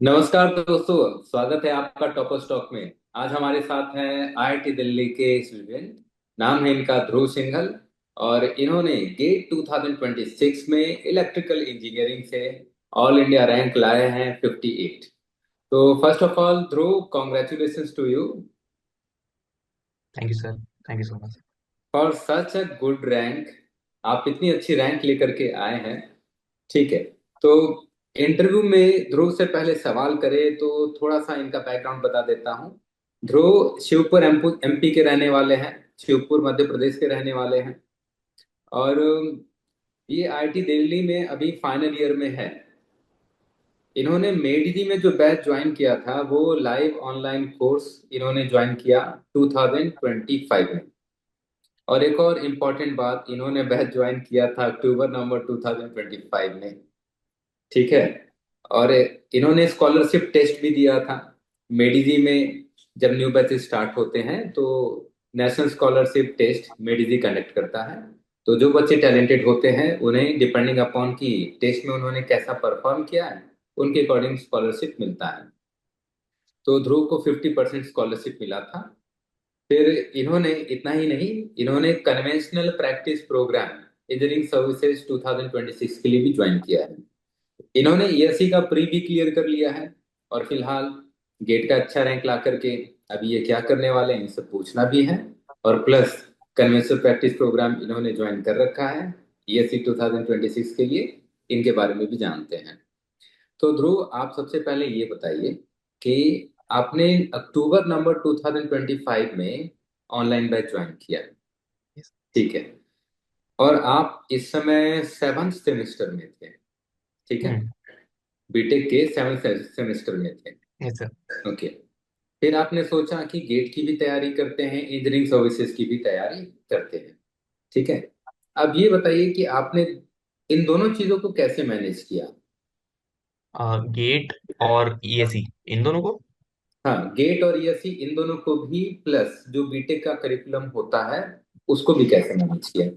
नमस्कार दोस्तों। स्वागत है आपका टॉपर स्टॉक में। आज हमारे साथ हैं आईआईटी दिल्ली के स्टूडेंट। नाम है इनका ध्रुव सिंघल। और इन्होंने गेट 2026 में इलेक्ट्रिकल इंजीनियरिंग से ऑल इंडिया रैंक लाए हैं 58। तो first of all Dhruv, congratulations to you thank you sir. Thank you so much. For such a good rank. आप इतनी अच्छी रैंक लेकर के आए हैं। ठीक है। तो इंटरव्यू में ध्रुव से पहले सवाल करें तो थोड़ा सा इनका बैकग्राउंड बता देता हूँ। ध्रुव शिवपुर एमपी के रहने वाले हैं। शिवपुर मध्य प्रदेश के रहने वाले हैं। और ये आईआईटी दिल्ली में अभी फाइनल ईयर में है। इन्होंने मेडिजी में जो बैच ज्वाइन किया था वो लाइव ऑनलाइन कोर्स इन्होंने ज्वाइन किया 2025 में। और एक और इम्पॉर्टेंट बात, इन्होंने बैच ज्वाइन किया था अक्टूबर नवंबर 2025 में। ठीक है। और इन्होंने स्कॉलरशिप टेस्ट भी दिया था मेडिजी में। जब न्यू बैचेस स्टार्ट होते हैं तो नेशनल स्कॉलरशिप टेस्ट मेडिजी कंडक्ट करता है। तो जो बच्चे टैलेंटेड होते हैं उन्हें डिपेंडिंग अपॉन की टेस्ट में उन्होंने कैसा परफॉर्म किया है उनके अकॉर्डिंग स्कॉलरशिप मिलता है। तो ध्रुव को 50% स्कॉलरशिप मिला था। फिर इन्होंने इतना ही नहीं, इन्होंने conventional practice programme engineering services 2026 के लिए भी ज्वाइन किया है। इन्होंने ईएससी का प्री भी क्लियर कर लिया है। और फिलहाल गेट का अच्छा रैंक ला करके अभी ये क्या करने वाले हैं इनसे पूछना भी है। और प्लस कन्वेंशनल प्रैक्टिस प्रोग्राम इन्होंने ज्वाइन कर रखा है ईएससी 2026 के लिए। इनके बारे में भी जानते हैं। तो ध्रुव, आप सबसे पहले ये बताइए कि आपने अक्टूबर नंबर 2025 में ऑनलाइन बैच ज्वाइन किया। यस। ठीक है। और आप इस समय सेवन्थ सेमेस्टर में थे। ठीक है। हम्म। बीटेक के सेवन्थ सेमेस्टर में थे। Yes sir. ओके। फिर आपने सोचा कि गेट की भी तैयारी करते हैं, इंजीनियरिंग सर्विसेज की भी तैयारी करते हैं। ठीक है। अब ये बताइए कि आपने इन दोनों चीजों को कैसे मैनेज किया। गेट और ईएसी इन दोनों को। हाँ, गेट और ईएससी इन दोनों को भी, प्लस जो बीटेक का करिकुलम होता है उसको भी कैसे मैनेज किया।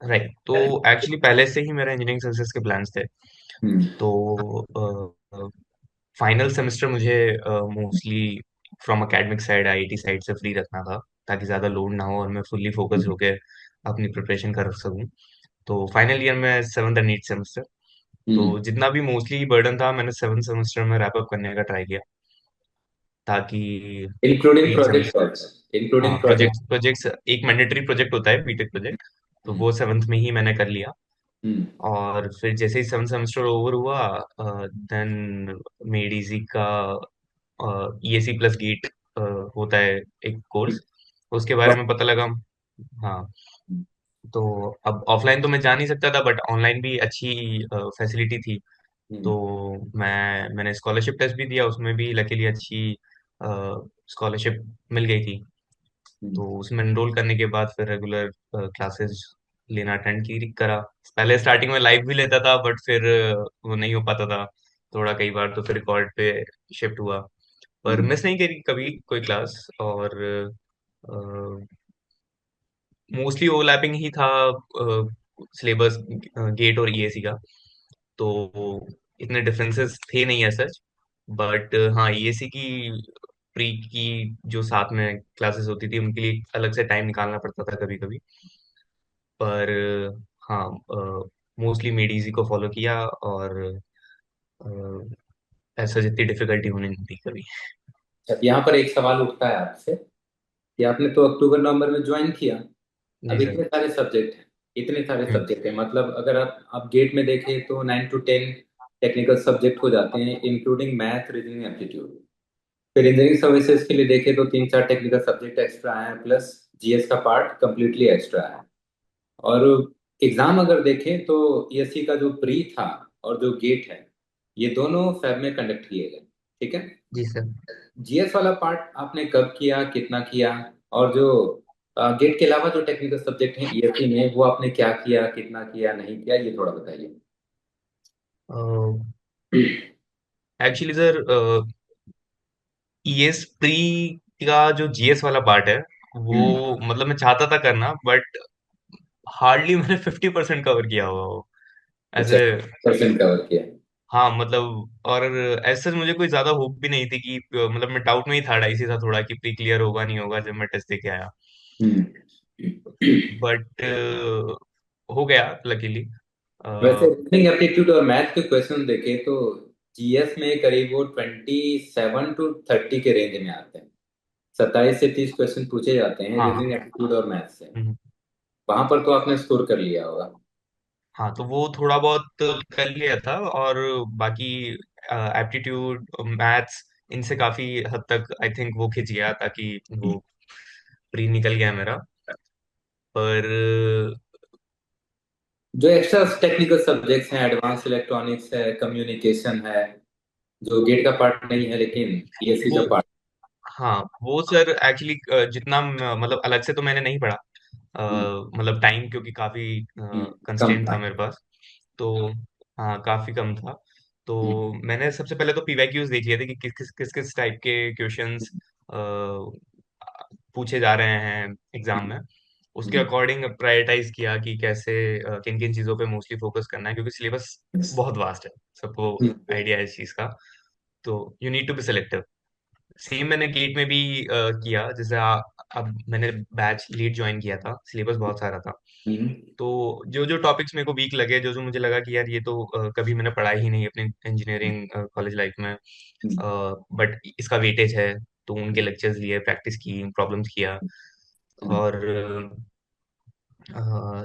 राइट, तो एक्चुअली पहले से ही मेरा इंजीनियरिंग सर्विसेज के प्लान्स थे। हम्म। तो फाइनल सेमेस्टर मुझे mostly from academic side, IIT side से फ्री रखना था, ताकि ज़्यादा लोड ना हो और मैं फुल्ली फोकस्ड हम्म। होके अपनी प्रिपरेशन कर सकूं। तो फाइनल ईयर में सेवन्थ एंड एट सेमेस्टर, तो हम्म। जितना भी मोस्टली बर्डन था मैंने सेवन्थ सेमेस्टर में रैप अप करने का ट्राई किया, ताकि including eight project semester. Work. Including हाँ, प्रोजेक्ट। प्रोजेक्ट्स एक मैंडेटरी प्रोजेक्ट होता है बीटेक प्रोजेक्ट, तो हम्म। वो सेवन्थ में ही मैंने कर लिया। हम्म। और फिर जैसे ही सेवन्थ सेमेस्टर ओवर हुआ, देन मेड इजी का ईएसी प्लस गेट होता है एक कोर्स, उसके बारे में पता लगा। हाँ, तो अब ऑफलाइन तो मैं जा नहीं सकता था, बट ऑनलाइन भी अच्छी फैसिलिटी थी। तो हम्म। मैंने स्कॉलरशिप टेस्ट भी दिया, उसमें भी लकीली अच्छी स्कॉलरशिप मिल गई थी। हम्म। तो उसमें एनरोल करने के बाद फिर रेगुलर क्लासेस लेना अटेंड की करा। पहले स्टार्टिंग में लाइव भी लेता था, बट फिर वो नहीं हो पाता था थोड़ा, कई बार तो फिर रिकॉर्ड पे शिफ्ट हुआ। पर हम्म। मिस नहीं करी कभी कोई क्लास। और मोस्टली ओवरलैपिंग ही था सिलेबस गेट और ईएसी का, तो इतने डिफरेंसेस थे नहीं ऐसा। बट हाँ, ईएसी की प्री की जो साथ में क्लासेस होती थी उनके लिए अलग से टाइम निकालना पड़ता था कभी कभी। पर हाँ, मोस्टली मेडिजी को फॉलो किया, और ऐसा जितनी डिफिकल्टी होने नहीं दी कभी। अच्छा, यहाँ पर एक सवाल उठता है आपसे कि आपने तो अक्टूबर नवंबर में ज्वाइन किया। जी अब सर। इतने सारे सब्जेक्ट हैं। इतने सारे हम्म। सब्जेक्ट हैं, मतलब अगर आप गेट में देखें तो 9 to 10 टेक्निकल सब्जेक्ट हो जाते हैं इंक्लूडिंग मैथ, रीजनिंग, एप्टीट्यूड। फिर इंजीनियरिंग सर्विसेज के लिए देखें तो 3 4 टेक्निकल सब्जेक्ट एक्स्ट्रा हैं, प्लस जीएस का पार्ट कंप्लीटली एक्स्ट्रा है। और एग्जाम अगर देखें तो ईएससी का जो प्री था और जो गेट है ये दोनों फैब में कंडक्ट किए गए। ठीक है। जी सर। जीएस वाला पार्ट आपने कब किया, कितना किया। और जो गेट के अलावा जो टेक्निकल सब्जेक्ट हैं ईएससी में वो आपने क्या किया, कितना किया, नहीं किया, ये थोड़ा बताइए। एक्चुअली सर, ईएस प्री का जो जीएस वाला पार्ट है, वो हम्म। मतलब मैं चाहता था करना, बट हार्डली मैंने 50% कवर किया होगा वो अच्छा, ऐसे। 50% कवर किया। हाँ मतलब, और ऐसे मुझे कोई ज्यादा होप भी नहीं थी कि मतलब मैं डाउट में ही था, डाइसी था थोड़ा कि प्री क्लियर होगा नहीं होगा जब मैं टेस्ट दे के आया। हम्म। बट हो गया लकीली। वैसे रीजनिंग एप्टीट्यूड और मैथ के क्वेश्चन देखें तो जीएस में करीब वो 27 to 30 के रेंज में आते हैं। 27 से 30 क्वेश्चन पूछे जाते हैं हाँ। रीजनिंग एप्टीट्यूड और मैथ से। हम्म, वहां पर तो आपने स्कोर कर लिया होगा। हाँ तो वो थोड़ा बहुत कर लिया था, और बाकी एप्टीट्यूड मैथ्स इनसे काफी हद तक आई थिंक वो खिंच गया, ताकि वो प्री निकल गया मेरा। पर जो एक्स्ट्रा टेक्निकल सब्जेक्ट्स हैं, एडवांस इलेक्ट्रॉनिक्स है, कम्युनिकेशन है, जो गेट का पार्ट नहीं है लेकिन ईएससी वो का पार्ट। हाँ वो सर एक्चुअली जितना मतलब अलग से तो मैंने नहीं पढ़ा। मतलब टाइम क्योंकि काफी कम कंस्ट्रेंट था। था मेरे पास। तो हाँ काफी कम था। तो हम्म, मैंने सबसे पहले तो पीवाईक्यूज देख लिए थे कि किस टाइप के क्वेश्चंस पूछे जा रहे हैं एग्जाम में। उसके हम्म, अकॉर्डिंग प्रायोरिटाइज किया कि कैसे किन किन चीजों पे मोस्टली फोकस करना है, क्योंकि सिलेबस बहुत वास्ट है, सबको हम्म, आइडिया है इस चीज का। तो you need to be selective. Same मैंने गेट में भी किया, जैसे अब मैंने बैच लीड ज्वाइन किया था, सिलेबस बहुत सारा था। हम्म, तो जो जो टॉपिक्स मेरे को वीक लगे, जो जो मुझे लगा कि यार ये तो कभी मैंने पढ़ा ही नहीं अपने इंजीनियरिंग कॉलेज लाइफ में, हम्म, बट इसका वेटेज है, तो उनके लेक्चर्स लिए, प्रैक्टिस की, प्रॉब्लम्स किया। हम्म, और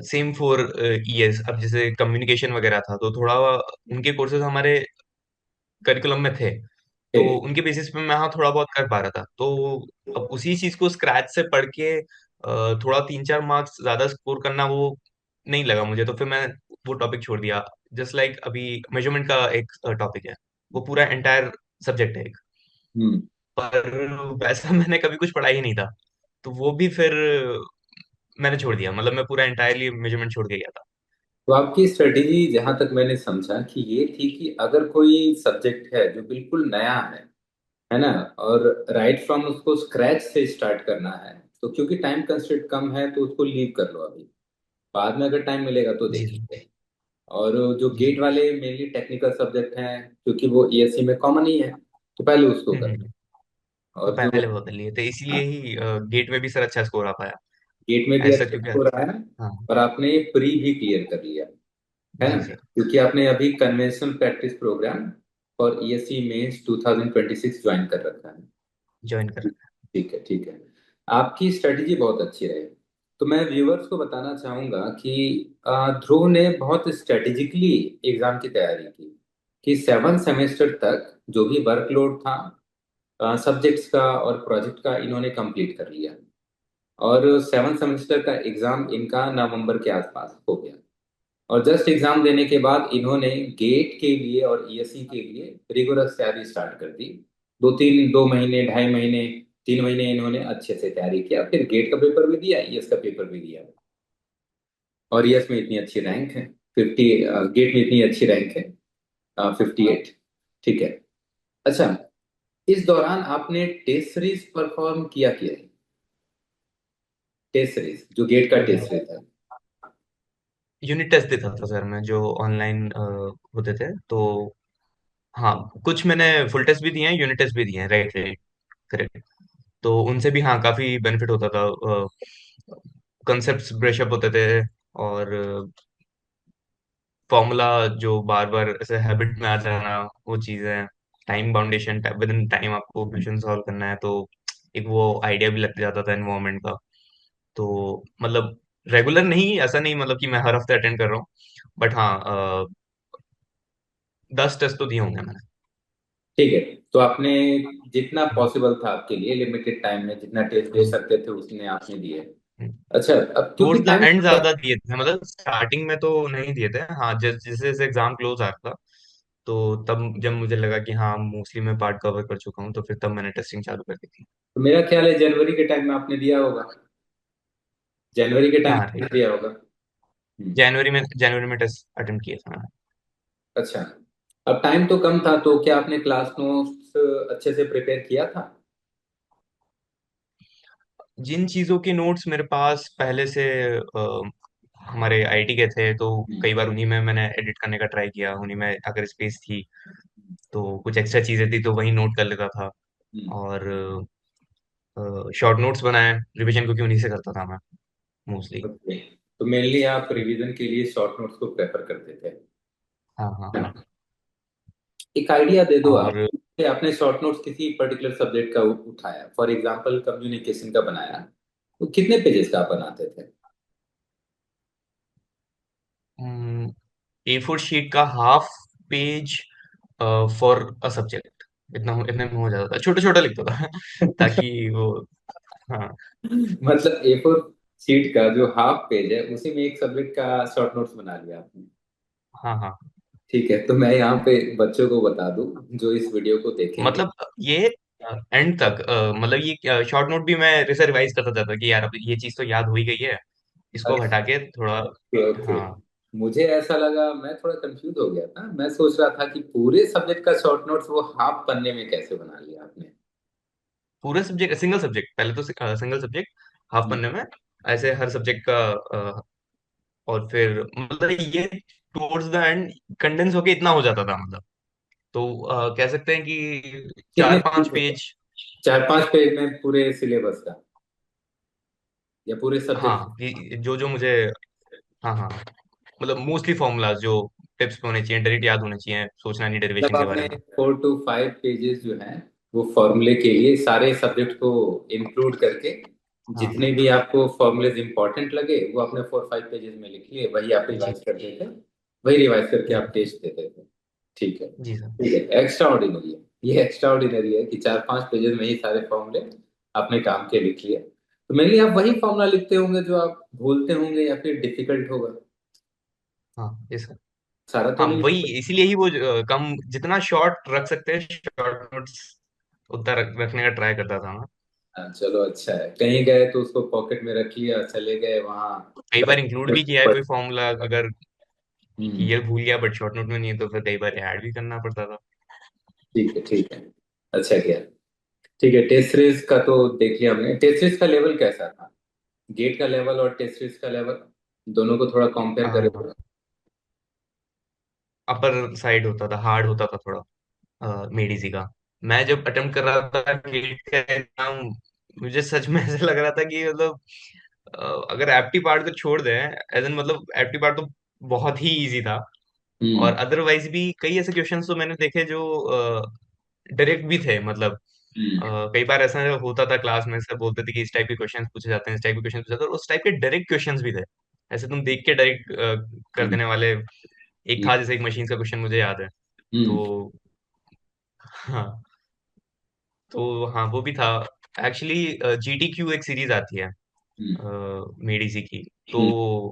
सेम फॉर ईएस, अब जैसे कम्युनिकेशन वगैरह था तो थोड़ा उनके कोर्सेज हमारे करिकुलम में थे, तो ठीक। उनके बेसिस पे मैं हाँ थोड़ा बहुत कर पा रहा था। तो अब उसी चीज को स्क्रैच से पढ़ के थोड़ा 3-4 मार्क्स ज्यादा स्कोर करना वो नहीं लगा मुझे, तो फिर मैं वो टॉपिक छोड़ दिया। जस्ट लाइक अभी मेजरमेंट का एक टॉपिक है, वो पूरा एंटायर सब्जेक्ट है एक, हम्म। पर वैसा मैंने कभी कुछ पढ़ा ही नहीं था, तो वो भी फिर मैंने छोड़ दिया, मतलब मैं पूरा एंटायरली मेजरमेंट छोड़ के गया था। तो आपकी स्ट्रेटेजी जहां तक मैंने समझा कि ये थी कि अगर कोई सब्जेक्ट है जो बिल्कुल नया है ना, और राइट फ्रॉम उसको स्क्रैच से स्टार्ट करना है, तो क्योंकि टाइम कंस्ट्रेंट कम है तो उसको लीव कर लो अभी। बाद में अगर टाइम मिलेगा तो जी देखेंगे। और जो जी। गेट वाले मेनली टेक्निकल सब्जेक्ट हैं, क्योंकि वो ईएससी में कॉमन ही है, तो पहले उसको हम्म कर हम्म, लो। हम्म। तो और जो पहले वो कर लिए थे, इसीलिए ही गेट में भी सर अच्छा स्कोर आ पाया। गेट में भी ऐसा अच्छा क्योंकि स्कोर आया हाँ। और आपने प्री भी क्लियर कर लिया, है जी ना, सर। क्योंकि आपने अभी कन्वेंशनल प्रैक्टिस प्रोग्राम और ईएससी मेंस 2026 ज्वाइन कर रखा है। ज्वाइन कर रखा ठीक है, ठीक है। आपकी स्ट्रेटजी बहुत अच्छी रही। तो मैं व्यूअर्स को बताना चाहूंगा कि ध्रुव ने बहुत स्ट्रेटेजिकली एग्जाम की तैयारी की, कि 7 सेमेस्टर तक जो भी वर्कलोड था सब्जेक्ट्स का और प्रोजेक्ट का, इन्होंने कंप्लीट कर लिया। और 7 सेमेस्टर का एग्जाम इनका नवंबर के आसपास हो गया। और जस्ट एग्जाम देने के बाद इन्होंने गेट के लिए और ईएससी के लिए रिगोरस तैयारी स्टार्ट कर दी। 2 महीने, 2.5 महीने, 3 महीने इन्होंने अच्छे से तैयारी किया, फिर गेट का पेपर भी दिया, ईएस का पेपर भी दिया। और ईएस में इतनी अच्छी रैंक है 50, गेट में इतनी अच्छी रैंक है 58। ठीक है। अच्छा, इस दौरान आपने टेस्ट सीरीज परफॉर्म किया किया है? टेस्ट सीरीज जो गेट का टेस्ट सीरीज है। यूनिट टेस्ट देता था सर मैं, जो ऑनलाइन होते थे। तो हाँ कुछ मैंने फुल टेस्ट भी दिए हैं, यूनिट टेस्ट भी दिए हैं, राइट राइट, करेक्ट। तो उनसे भी हाँ काफी बेनिफिट होता था, कंसेप्ट्स ब्रशअप होते थे, और फॉर्मूला जो बार बार ऐसे हैबिट में आ जाना, वो चीजें, time boundation, with in time आपको क्वेश्चन सॉल्व करना है, तो एक वो आइडिया भी लग जाता था एनवायरनमेंट का। तो मतलब रेगुलर नहीं, ऐसा नहीं मतलब कि मैं हर हफ्ते अटेंड कर रहा हूँ, बट हाँ 10 टेस्ट तो दिए होंगे मैंने। ठीक है। तो आपने जितना पॉसिबल था आपके लिए लिमिटेड टाइम में जितना टेस्ट दे सकते थे उसने आपने दिए। अच्छा, अब क्योंकि टुवर्ड्स द टाइम, एंड ज्यादा दिए थे, मतलब स्टार्टिंग में तो नहीं दिए थे। हाँ जैसे जैसे एग्जाम क्लोज आ रहा था, तो तब जब मुझे लगा कि हाँ मोस्टली मैं पार्ट कवर कर चुका हूँ, तो फिर तब मैंने टेस्टिंग चालू कर दी थी। तो मेरा ख्याल है जनवरी के टाइम में आपने दिया होगा। जनवरी के टाइम हाँ में राइट, आपने दिया होगा। हम्म। जनवरी में टेस्ट अटेम्प्ट किया था मैंने। अच्छा, अब टाइम तो कम था, तो क्या आपने क्लास नोट्स अच्छे से प्रिपेयर किया था? जिन चीजों के नोट्स मेरे पास पहले से हमारे आईटी के थे, तो हम्म, कई बार उन्हीं में मैंने एडिट करने का ट्राई किया, उन्हीं में अगर स्पेस थी तो कुछ एक्स्ट्रा चीजें थी तो वही नोट कर लेता था। हम्म। और शॉर्ट नोट्स बनाए, रिवीजन क्योंकि उन्हीं से करता था मैं मोस्टली। ओके, तो मेनली आप रिवीजन के लिए शॉर्ट नोट्स को प्रेफर करते थे, हाँ हाँ है हाँ। ना? एक आइडिया दे दो आप और कि आपने शॉर्ट नोट्स किसी पर्टिकुलर सब्जेक्ट का उठाया, फॉर एग्जांपल कम्युनिकेशन का बनाया, तो कितने पेजेस का आप बनाते थे? A4 शीट का half page for a subject, इतने में हो जाता था, छोटा छोटा लिखता था ताकि वो, हाँ मतलब A4 शीट का जो हाफ पेज है उसी में एक सब्जेक्ट का शॉर्ट नोट्स बना लिया आपने। हाँ हाँ। ठीक है, तो मैं यहाँ पे बच्चों को बता दूं जो इस वीडियो को देखेंगे। मतलब ये एंड तक मतलब ये शॉर्ट नोट भी मैं रिसे रिवाइज करता जाता कि यार अब ये चीज तो याद हो ही गई है, इसको हटा के थोड़ा। ओके, हाँ, मुझे ऐसा लगा, मैं थोड़ा कंफ्यूज हो गया था, मैं सोच रहा था कि पूरे सब्जेक्ट का शॉर्ट नोट्स वो हाफ पन्ने में कैसे बना लिया आपने। पूरे सब्जेक्ट, सिंगल सब्जेक्ट, पहले तो सिंगल सब्जेक्ट हाफ हम्म, पन्ने में, ऐसे हर सब्जेक्ट का। और फिर मतलब ये टुवर्ड्स द एंड कंडेंस होके इतना हो जाता था, मतलब तो कह सकते हैं कि कितने चार पांच पेज में? पेज। 4-5 पेज में पूरे सिलेबस का या पूरे सब्जेक्ट? हाँ, जो जो मुझे, हाँ हाँ, मतलब मोस्टली फॉर्मूलाज जो टिप्स पे होने चाहिए, डायरेक्ट याद होने चाहिए, सोचना नहीं मतलब डेरिवेशन के बारे आपने में। 4 to 5 पेजेस जो हैं वो फॉर्मूले के लिए सारे सब्जेक्ट को इंक्लूड करके, हाँ जितने भी आपको फॉर्मूलेज इंपॉर्टेंट लगे वो आपने 4-5 पेजेस में लिख लिए, वही आप जी रिवाइज करते थे, वही रिवाइज करके जी आप टेस्ट देते थे। ठीक है, जी सर। ठीक है, एक्स्ट्रा ऑर्डिनरी है। ये एक्स्ट्रा ऑर्डिनरी है कि 4-5 पेजेस में ही सारे फॉर्मूले आपने काम के लिख लिए। तो मेनली आप वही फॉर्मूला लिखते होंगे जो आप भूलते होंगे या फिर डिफिकल्ट होगा, हाँ जी सर। सारा तो हाँ नहीं वही, लिखते? इसीलिए ही वो कम, जितना शॉर्ट रख सकते हैं शॉर्ट नोट्स उतना रखने का ट्राई करता था मैं। हाँ, चलो अच्छा है, कहीं गए तो उसको पॉकेट में रख लिया, चले गए वहां कई बार इंक्लूड भी किया है बैठ। कोई फॉर्मूला, अगर हम्म, ये भूल गया बट शॉर्ट नोट में नहीं है, तो फिर कई बार ऐड भी करना पड़ता था। ठीक है, ठीक है, अच्छा किया। ठीक है, टेस्ट सीरीज का तो देख लिया हमने, टेस्ट सीरीज का लेवल कैसा था? गेट का लेवल और टेस्ट सीरीज का लेवल दोनों को थोड़ा कंपेयर करें तो? अपर साइड होता था, हार्ड होता था थोड़ा मेडिसी का। मैं जब अटेम्प्ट कर रहा था नीट का एग्जाम, मुझे सच में ऐसा लग रहा था कि मतलब अगर एप्टी पार्ट को छोड़ दें, एज एन मतलब एप्टी पार्ट तो बहुत ही इजी था, और हम्म, अदरवाइज भी कई ऐसे क्वेश्चंस तो मैंने देखे जो डायरेक्ट भी थे, मतलब हम्म, कई बार ऐसा होता था क्लास में, सर बोलते थे कि इस टाइप के क्वेश्चंस पूछे जाते हैं, इस टाइप के क्वेश्चन पूछे जाते हैं, और उस टाइप के डायरेक्ट क्वेश्चंस भी थे, ऐसे तुम देख के डायरेक्ट कर हम्म, देने वाले। एक हम्म, था जैसे एक मशीन का क्वेश्चन मुझे याद है, हम्म, तो हाँ, तो हाँ वो भी था। एक्चुअली GTQ एक सीरीज आती है हम्म, मेडिसी की, तो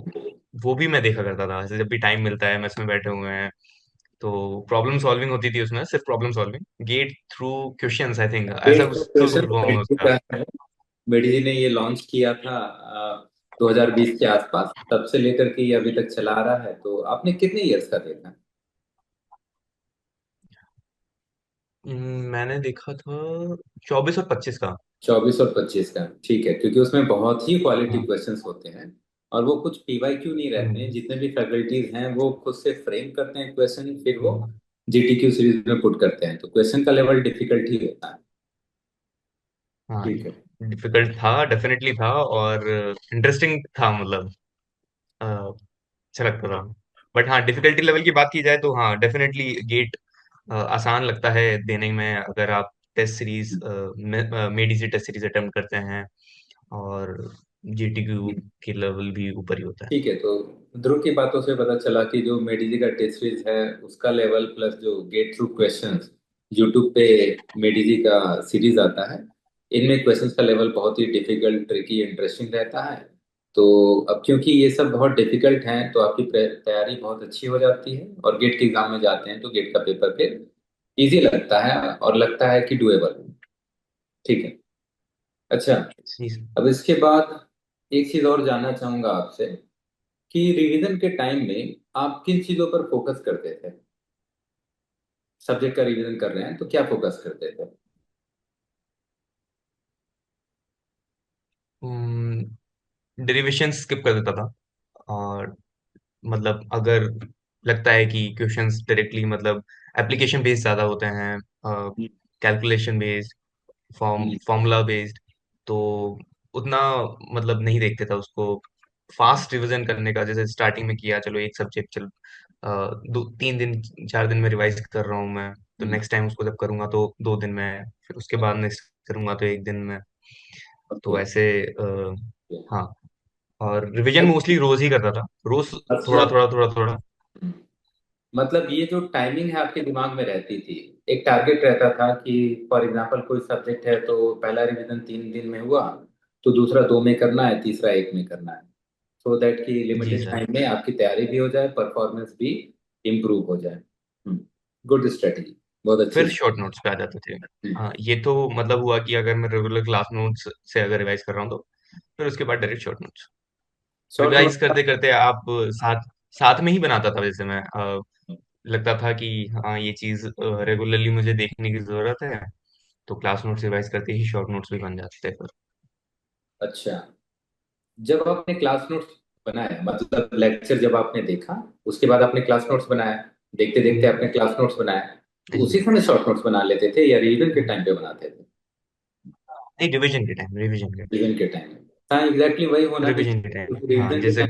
हम्म। वो भी मैं देखा करता था, ऐसे जब भी टाइम मिलता है, मेस में बैठे हुए हैं तो प्रॉब्लम सॉल्विंग होती थी उसमें, सिर्फ problem solving, get through questions, I think ऐसा टेस्ट कुछ तो क्वेश्चन फॉर्म है उसका। मेडी जी ने ये लॉन्च किया था 2020 के आसपास, तब से लेकर के ये अभी तक चला आ रहा है, तो आपने कितने इयर्स का देखा? मैंने देखा था 24 और 25 का। 24 और 25 का, ठीक है, क्योंकि उसमें बहुत ही क्वालिटी हाँ। क्वेश्चंस होते हैं, और वो कुछ पीवाईक्यू नहीं रहते हैं, हम्म, जितने भी फैकल्टीज हैं वो खुद से फ्रेम करते हैं क्वेश्चन, फिर वो हम्म, जीटीक्यू सीरीज में पुट करते हैं, तो क्वेश्चन का लेवल डिफिकल्ट ही होता है। हाँ ठीक है। डिफिकल्ट था, डेफिनेटली था, और इंटरेस्टिंग था, मतलब अ, अच्छा लगता था। बट हाँ, डिफिकल्टी लेवल की बात की जाए तो हाँ डेफिनेटली गेट आसान लगता है देने में, अगर आप test series Made Easy test series attempt करते हैं, और GTQ के लेवल भी ऊपर ही होता है। ठीक है, तो ध्रुव की बातों से पता चला कि जो मेडिजी का टेस्ट सीरीज है उसका लेवल प्लस जो गेट थ्रू क्वेश्चंस यूट्यूब पे मेडिजी का सीरीज आता है, इनमें क्वेश्चंस का लेवल बहुत ही डिफिकल्ट, ट्रिकी, इंटरेस्टिंग रहता है। तो अब क्योंकि ये सब बहुत डिफिकल्ट हैं तो आपकी तैयारी बहुत अच्छी हो जाती है, और गेट के एग्जाम में जाते हैं तो गेट का पेपर फिर इजी लगता है और लगता है कि डुएबल। ठीक है, अच्छा, जी सर। अब इसके बाद एक चीज और जानना चाहूंगा आपसे कि रिवीजन के टाइम में आप किन चीजों पर फोकस करते थे? सब्जेक्ट का रिवीजन कर रहे हैं तो क्या फोकस करते थे? डेरिवेशन स्किप कर देता था, और मतलब अगर लगता है कि क्वेश्चंस डायरेक्टली मतलब एप्लीकेशन बेस्ड ज्यादा होते हैं, हम्म, कैलकुलेशन बेस्ड, हम्म, फॉर्मूला बेस्ड, तो उतना मतलब नहीं देखते था उसको। फास्ट रिवीजन करने का जैसे स्टार्टिंग में किया, चलो एक सब्जेक्ट चल दो तीन दिन 4 दिन में रिवाइज कर रहा हूँ मैं, तो हम्म, नेक्स्ट टाइम उसको जब करूंगा तो 2 दिन में, फिर उसके बाद नेक्स्ट करूंगा तो 1 दिन में। तो ओके। ऐसे हाँ। और रिवीजन मोस्टली रोज ही करता था, रोज अच्छा। थोड़ा थोड़ा थोड़ा थोड़ा। हम्म, मतलब ये जो टाइमिंग है आपके दिमाग में रहती थी, एक टारगेट रहता था कि फॉर एग्जांपल कोई सब्जेक्ट है तो पहला रिवीजन 3 दिन में हुआ, तो दूसरा 2 में करना है, तीसरा 1 में करना है, सो दैट कि जी लिमिटेड सर। टाइम में आपकी तैयारी भी हो जाए, परफॉर्मेंस भी इम्प्रूव हो जाए। गुड स्ट्रेटजी, बहुत अच्छी। फिर शॉर्ट नोट्स पे आ जाते थे। हम्म, हाँ, ये तो मतलब हुआ कि अगर मैं रेगुलर क्लास नोट्स से अगर रिवाइज कर रहा हूँ तो फिर उसके बाद direct short notes short revise note. करते करते आप साथ साथ में ही बनाता था। जैसे मैं लगता था कि हाँ ये चीज रेगुलरली मुझे देखने की जरूरत है, तो क्लास नोट्स रिवाइज करते ही शॉर्ट नोट्स भी बन जाते थे फिर। अच्छा, जब आपने क्लास नोट्स बनाया, मतलब लेक्चर जब आपने देखा, उसके बाद आपने क्लास नोट्स बनाया, देखते देखते हम्म, आपने क्लास नोट्स बनाया, तो जी। उसी समय शॉर्ट नोट्स बना लेते थे या रिवीजन के हम्म, टाइम पे बनाते थे? नहीं, रिवीजन के रिवीजन के टाइम में। हाँ, एग्जैक्टली वही होना भी रिवीजन के चाहिए, टाइम, क्योंकि हाँ, रिवीजन के जैसे टाइम।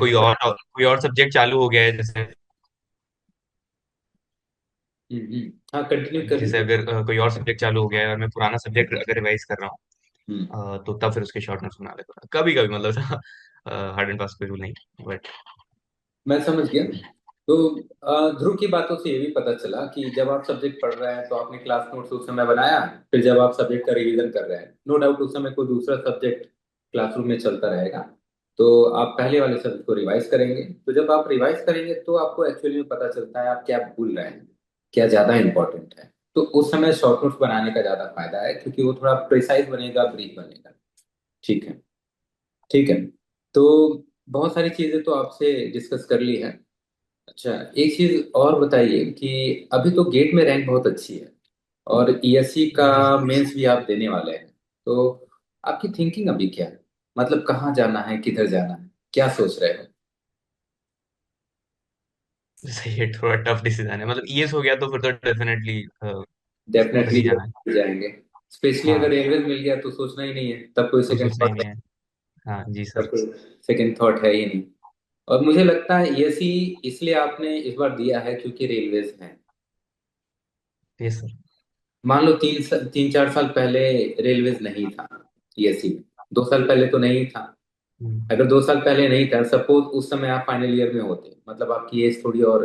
कोई और सब्जेक्ट चालू हो गया है, जैसे हाँ, कंटिन्यू जैसे करिए। अगर कोई और सब्जेक्ट चालू हो गया है और मैं पुराना सब्जेक्ट अगर रिवाइज कर रहा हम्म, हूँ, तो तब फिर उसके शॉर्ट नोट्स बना लेता हूँ कभी कभी, मतलब हार्ड एंड फास्ट कोई रूल नहीं, बट मैं समझ गया। तो ध्रुव की बातों से ये भी पता चला कि जब आप सब्जेक्ट पढ़ रहे हैं तो आपने क्लास नोट्स उस समय बनाया, फिर जब आप सब्जेक्ट का रिवीजन कर रहे हैं, नो डाउट उस समय कोई दूसरा सब्जेक्ट क्लासरूम में चलता रहेगा, तो आप पहले वाले सब्जेक्ट को रिवाइज करेंगे। तो जब आप रिवाइज करेंगे तो आपको एक्चुअली में पता चलता है आप क्या भूल रहे हैं, क्या ज्यादा इंपॉर्टेंट है। तो उस समय शॉर्ट नोट्स बनाने का ज्यादा फायदा है, क्योंकि वो थोड़ा प्रिसाइज बनेगा, ब्रीफ बनेगा। ठीक है, ठीक है। तो बहुत सारी चीजें तो आपसे डिस्कस कर ली है। अच्छा, एक चीज और बताइए कि अभी तो गेट में रैंक बहुत अच्छी है और ईएससी का जी सर। मेंस भी आप देने वाले हैं, तो आपकी थिंकिंग अभी क्या है? मतलब कहाँ जाना है, किधर जाना है, क्या सोच रहे हो? सही है, थोड़ा टफ डिसीजन है, मतलब ईएस हो गया तो फिर तो डेफिनेटली उधर डेफिनेटली ही जाना है। जाएंगे। स्पेशली अगर हाँ, रेलवे मिल गया तो सोचना ही नहीं है, तब कोई तो सेकंड सोचना ही थॉट नहीं है। है। हाँ जी तब सर। कोई सेकंड थॉट है ही नहीं। और मुझे लगता है ईएससी इसलिए आपने इस बार दिया है क्योंकि रेलवेज है। Yes sir. मान लो 3-4 साल पहले रेलवेज नहीं था ईएससी में, 2 साल पहले तो नहीं था। हम्म, अगर 2 साल पहले नहीं था, सपोज उस समय आप फाइनल ईयर में होते, मतलब आपकी एज थोड़ी और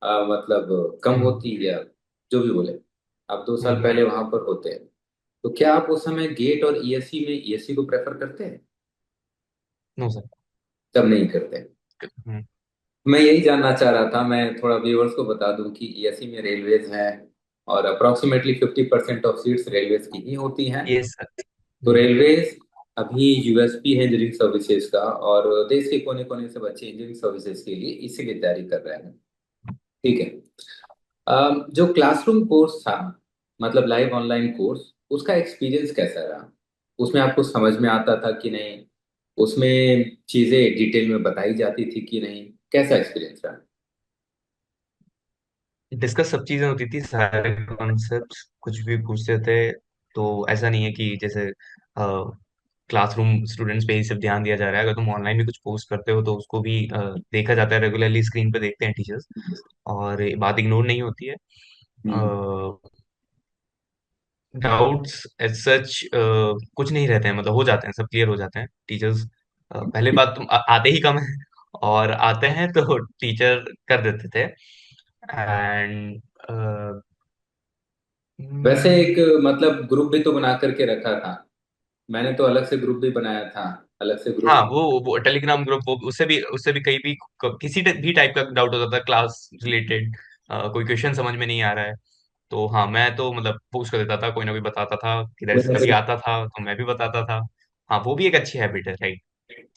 मतलब कम हम्म, होती या जो भी बोले, आप 2 साल हम्म, पहले वहां पर होते, तो क्या आप उस समय गेट और ईएससी में ईएससी को प्रेफर करते हैं? No sir. तब नहीं करते। हम्म, मैं यही जानना चाह रहा था, मैं थोड़ा व्यूअर्स को बता दूं कि ईएससी में रेलवेज है और अप्रोक्सीमेटली 50% ऑफ सीट्स रेलवेज की ही होती हैं। Yes sir. तो रेलवेज अभी यूएसपी है इंजीनियरिंग सर्विसेज का, और देश के कोने कोने से बच्चे इंजीनियरिंग सर्विसेज के लिए इसीलिए तैयारी कर रहे हैं। ठीक है। जो क्लासरूम कोर्स था, मतलब लाइव ऑनलाइन कोर्स, उसका एक्सपीरियंस कैसा रहा? उसमें आपको समझ में आता था कि नहीं? उसमें चीजें डिटेल में बताई जाती थी कि नहीं? कैसा एक्सपीरियंस रहा? डिस्कस सब चीजें होती थी, सारे कॉन्सेप्ट्स कुछ भी पूछते थे। तो ऐसा नहीं है कि जैसे क्लासरूम स्टूडेंट्स पे ही सिर्फ ध्यान दिया जा रहा है, अगर तुम ऑनलाइन भी कुछ पोस्ट करते हो तो उसको भी देखा जाता है, रेगुलरली स्क्रीन पे देखते हैं टीचर्स, और ये बात इग्नोर नहीं होती है। हम्म। डाउट्स एज सच कुछ नहीं रहते हैं, मतलब हो जाते हैं, सब क्लियर हो जाते हैं टीचर्स। पहले बात तुम आते ही कम है, और आते हैं तो टीचर कर देते थे। एंड वैसे एक मतलब ग्रुप भी तो बना करके रखा था, मैंने तो अलग से ग्रुप भी बनाया था, अलग से हाँ, ग्रुप। वो टेलीग्राम ग्रुप, वो उससे भी कहीं भी किसी भी टाइप का डाउट होता था क्लास रिलेटेड, कोई क्वेश्चन समझ में नहीं आ रहा है, तो हाँ मैं तो मतलब पूछ कर देता था, कोई ना कोई बताता था, किधर से कभी आता था तो मैं भी बताता था। हाँ, वो भी एक अच्छी हैबिट है, राइट।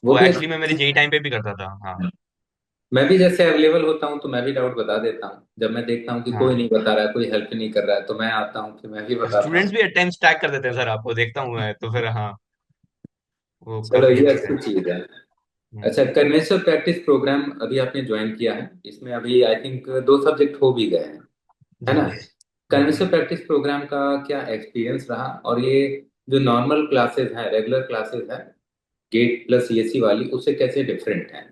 वो वो भी एक्चुअली मैं मेरे जेई टाइम पे भी करता था। हाँ। मैं भी जैसे अवेलेबल होता हूँ तो मैं भी डाउट बता देता हूँ, जब मैं देखता हूँ कि कोई हाँ, नहीं बता रहा है, कोई हेल्प नहीं कर रहा है, तो मैं आता हूँ फिर मैं भी बताता स्टूडेंट्स हूँ। भी एट टाइम्स टैग कर देते हैं सर, आपको देखता हूँ मैं, तो फिर हाँ, वो चलो, काफी ये अच्छी है। अच्छी चीज है। अच्छा, कन्वेंशनल प्रैक्टिस प्रोग्राम अभी आपने ज्वाइन किया है, इसमें अभी आई थिंक 2 सब्जेक्ट हो भी गए हैं, है जी। ना? कन्वेंशनल प्रैक्टिस प्रोग्राम का क्या एक्सपीरियंस रहा, और ये जो नॉर्मल क्लासेस हैं, रेगुलर क्लासेस हैं, गेट प्लस ईएससी वाली, उससे कैसे डिफरेंट है?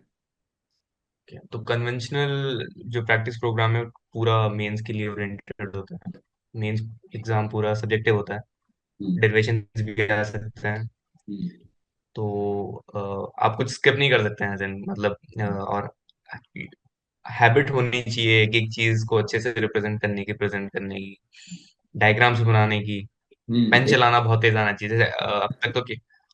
तो कन्वेंशनल जो प्रैक्टिस प्रोग्राम है पूरा मेंस के लिए ओरिएंटेड होता है। मेंस एग्जाम पूरा सब्जेक्टिव होता है। हम्म। डेरिवेशंस भी आ सकते हैं। हम्म। तो आप कुछ स्किप नहीं कर सकते हैं मतलब और हैबिट होनी चाहिए एक एक चीज को अच्छे से रिप्रेजेंट करने की, प्रेजेंट करने की, डायग्राम्स बनाने की। पेन एक। चलाना बहुत तेज आना चाहिए। जैसे अब तक तो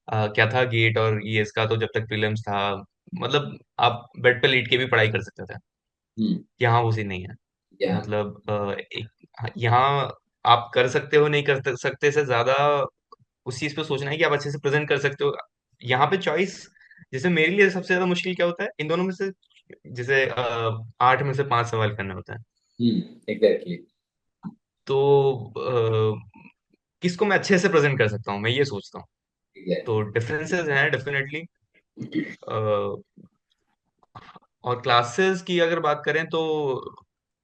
क्या था, गेट और ईएस का तो जब तक प्रीलिम्स था, मतलब आप बेड पे लेट के भी पढ़ाई कर सकते थे। हम्म। यहाँ वो सीन नहीं है। या। मतलब यहाँ आप कर सकते हो, नहीं कर सकते से ज्यादा उस चीज पे सोचना है कि आप अच्छे से प्रेजेंट कर सकते हो। यहाँ पे चॉइस, जैसे मेरे लिए सबसे ज्यादा मुश्किल क्या होता है इन दोनों में से, जैसे 8 में से 5 सवाल करना होता है। एग्जैक्टली। तो किसको मैं अच्छे से प्रेजेंट कर सकता हूँ, मैं ये सोचता हूँ। तो एग्जैक्टली। डिफरेंसेस हैं डेफिनेटली। और क्लासेस की अगर बात करें तो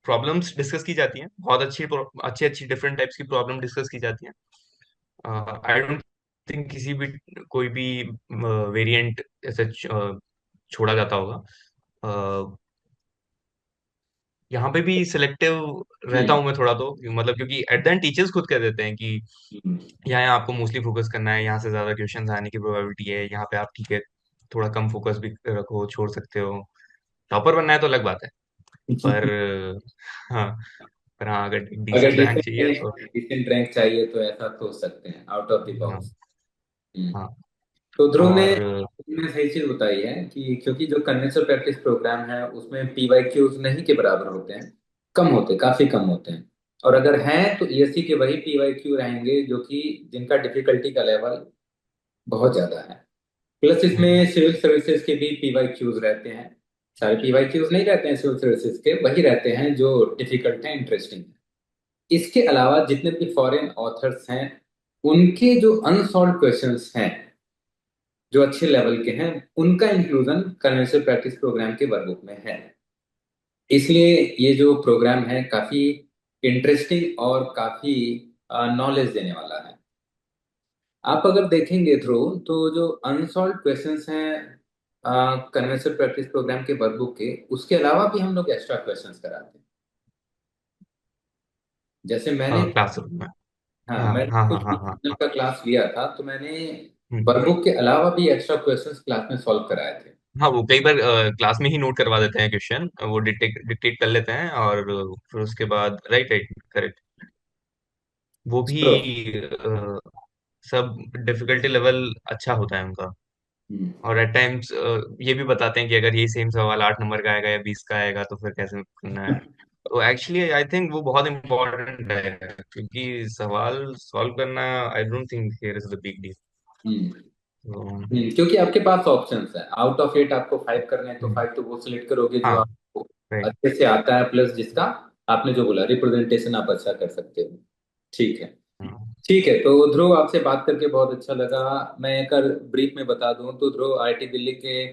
प्रॉब्लम्स डिस्कस की जाती हैं, बहुत अच्छी अच्छी डिफरेंट टाइप्स की प्रॉब्लम डिस्कस की जाती हैं। आई डोंट थिंक किसी भी कोई भी वेरिएंट ऐसे छोड़ा जाता होगा। अ, यहाँ पे भी सिलेक्टिव रहता हम्म। हूँ मैं थोड़ा, तो मतलब क्योंकि एट द एंड टीचर्स खुद कह देते हैं कि हम्म। यहाँ आपको मोस्टली फोकस करना है, यहाँ से ज्यादा क्वेश्चंस आने की प्रोबेबिलिटी है, यहाँ पे आप ठीक है थोड़ा कम फोकस भी रखो, छोड़ सकते हो। टॉपर बनना है तो अलग बात है। पर हाँ, पर हाँ अगर अगर डिसेंट रैंक चाहिए तो डिसेंट डिसेंट रैंक चाहिए तो ऐसा सोच सकते हैं, आउट ऑफ द हाँ। बॉक्स। हाँ। तो ध्रुव ने और तुमने सही चीज बताई है कि क्योंकि जो कन्वेंशनल प्रैक्टिस प्रोग्राम है उसमें पीवाईक्यूज नहीं के बराबर होते हैं, कम होते, काफी कम होते हैं। और अगर हैं तो ईएससी के वही पीवाईक्यू रहेंगे जो कि जिनका डिफिकल्टी का लेवल बहुत ज्यादा है। प्लस हम्म, इसमें सिविल सर्विसेज के भी पीवाईक्यूज रहते हैं। सारे पीवाईक्यूज नहीं रहते हैं सिविल सर्विसेज के, वही रहते हैं जो डिफिकल्ट हैं, इंटरेस्टिंग है। इसके अलावा जितने भी फॉरेन ऑथर्स हैं, उनके जो अनसॉल्व क्वेश्चंस हैं, जो अच्छे लेवल के हैं, उनका इंक्लूजन कन्वेंशनल प्रैक्टिस प्रोग्राम के वर्कबुक में है। इसलिए ये जो प्रोग्राम है काफी इंटरेस्टिंग और काफी नॉलेज देने वाला है। आप अगर देखेंगे थ्रू, तो जो अनसॉल्व क्वेश्चंस हैं कन्वेंशनल प्रैक्टिस प्रोग्राम के वर्कबुक के, उसके अलावा भी हम लोग एक्स्ट्रा क्वेश्चंस कराते हैं। जैसे मैंने, क्लासरूम में। हाँ, हाँ मैंने हाँ हाँ कुछ हाँ हाँ भी हाँ। का क्लास लिया था, तो मैंने हम्म। वर्कबुक के अलावा भी एक्स्ट्रा क्वेश्चंस क्लास में सॉल्व कराए थे। हाँ, वो कई बार क्लास में ही नोट करवा देते हैं क्वेश्चन, वो डिटेक्ट डिक्टेट कर लेते हैं और फिर उसके बाद राइट राइट करेक्ट, वो भी चलो। सब डिफिकल्टी लेवल अच्छा होता है उनका। हम्म। और एट टाइम्स ये भी बताते हैं कि अगर यही सेम सवाल 8 नंबर का आएगा या 20 का आएगा तो फिर कैसे करना है। तो एक्चुअली आई थिंक वो बहुत इंपॉर्टेंट है, क्योंकि सवाल सॉल्व करना, I don't think here is the big deal. Hmm. तो क्योंकि आपके पास ऑप्शंस है, आउट ऑफ 8 आपको 5 करने हैं, तो हम्म, 5 तो वो सिलेक्ट करोगे जो हाँ आपको राइट। अच्छे से आता है, प्लस जिसका आपने जो बोला रिप्रेजेंटेशन आप अच्छा कर सकते हो। ठीक है। ठीक है, तो ध्रुव आपसे बात करके बहुत अच्छा लगा। मैं एक ब्रीफ में बता दूं तो ध्रुव आईआईटी दिल्ली के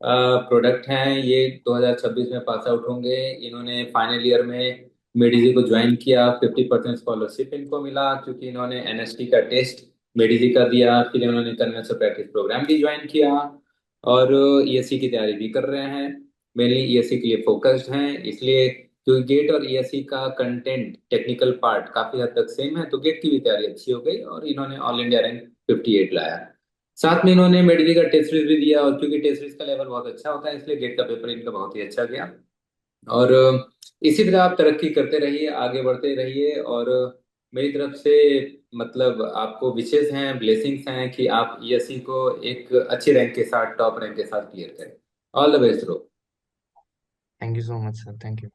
प्रोडक्ट हैं। ये 2026 में पास आउट होंगे। इन्होंने फाइनल ईयर में मेडिजी को ज्वाइन किया, 50% स्कॉलरशिप इनको मिला क्योंकि इन्होंने एनएसटी का टेस्ट मेडिजी का दिया, फिर इन्होंने कन्वेंशनल प्रैक्टिस प्रोग्राम भी ज्वाइन किया, और ईएससी की तैयारी भी कर रहे हैं। मेनली ईएससी के लिए फोकस्ड हैं, इसलिए क्योंकि गेट और ईएससी का कंटेंट, टेक्निकल पार्ट काफी हद तक सेम है, तो गेट की भी तैयारी अच्छी हो गई और इन्होंने ऑल इंडिया रैंक 58 लाया। साथ में इन्होंने मेडिकल का टेस्ट सीरीज भी दिया, और क्योंकि टेस्ट सीरीज का लेवल बहुत अच्छा होता है, इसलिए गेट का पेपर इनका बहुत ही अच्छा गया। और इसी तरह आप तरक्की करते रहिए, आगे बढ़ते रहिए, और मेरी तरफ से मतलब आपको विशेष हैं, ब्लेसिंग्स हैं कि आप ईएससी को एक अच्छी रैंक के साथ, टॉप रैंक के साथ क्लियर करें। All the best. Thank you so much sir, thank you.